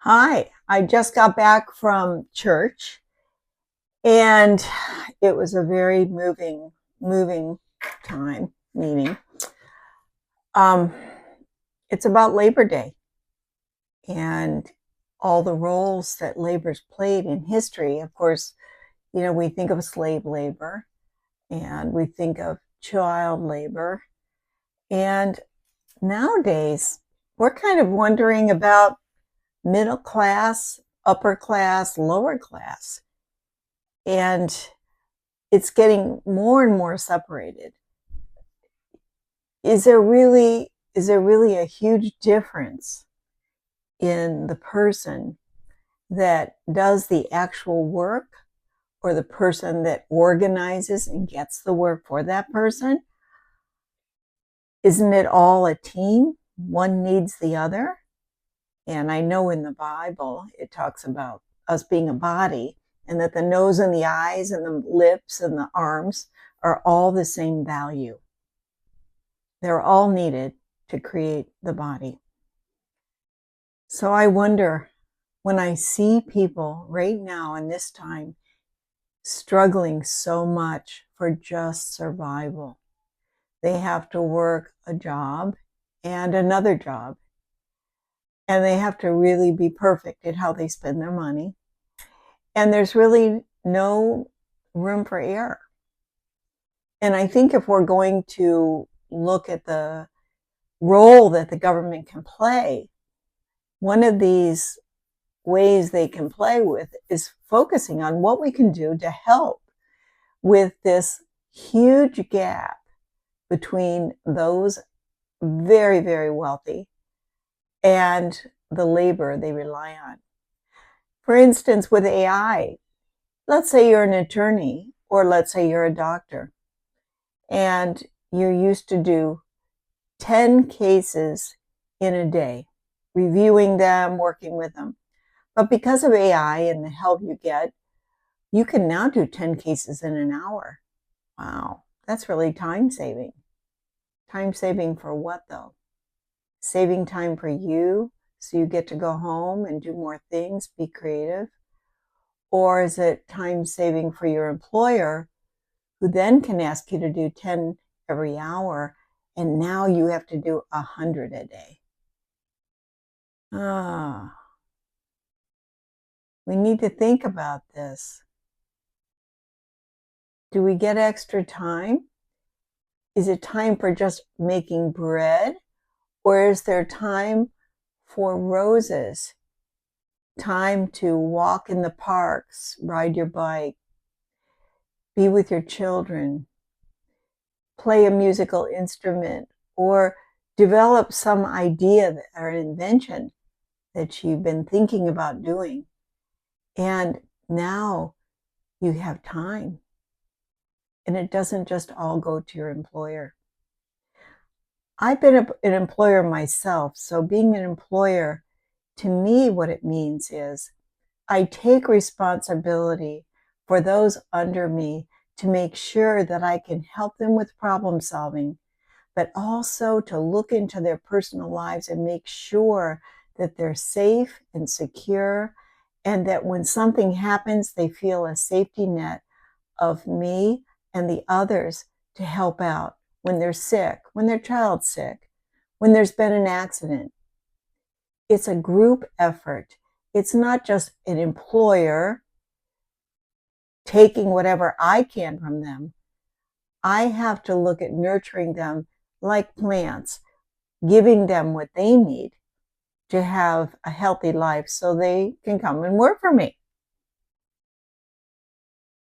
Hi, I just got back from church and it was a very moving time meeting. Um, it's about Labor Day and all the roles that labor's played in history. Of course, we think of slave labor and we think of child labor. And nowadays, we're kind of wondering about middle class, upper class, lower class. And it's getting more and more separated. Is there really a huge difference in the person that does the actual work or the person that organizes and gets the work for that person? Isn't it all a team? One needs the other. And I know in the Bible it talks about us being a body and that the nose and the eyes and the lips and the arms are all the same value. They're all needed to create the body. So I wonder, when I see people right now in this time struggling so much for just survival, they have to work a job and another job, and they have to really be perfect at how they spend their money. And there's really no room for error. And I think if we're going to look at the role that the government can play, one of these ways they can play with is focusing on what we can do to help with this huge gap between those very, very wealthy and the labor they rely on. For instance, with AI, let's say you're an attorney or let's say you're a doctor and you're used to do 10 cases in a day, reviewing them, working with them. But because of AI and the help you get, you can now do 10 cases in an hour. Wow, that's really time saving. Time saving for what, though? Saving time for you so you get to go home and do more things, be creative? Or is it time saving for your employer who then can ask you to do 10 every hour and now you have to do 100 a day? Ah, we need to think about this. Do we get extra time? Is it time for just making bread? Or is there time for roses? Time to walk in the parks, ride your bike, be with your children, play a musical instrument, or develop some idea or invention that you've been thinking about doing. And now you have time. And it doesn't just all go to your employer. I've been an employer myself, so being an employer, to me, what it means is I take responsibility for those under me to make sure that I can help them with problem solving, but also to look into their personal lives and make sure that they're safe and secure, and that when something happens, they feel a safety net of me and the others to help out when they're sick, when their child's sick, when there's been an accident. It's a group effort. It's not just an employer taking whatever I can from them. I have to look at nurturing them like plants, giving them what they need to have a healthy life so they can come and work for me.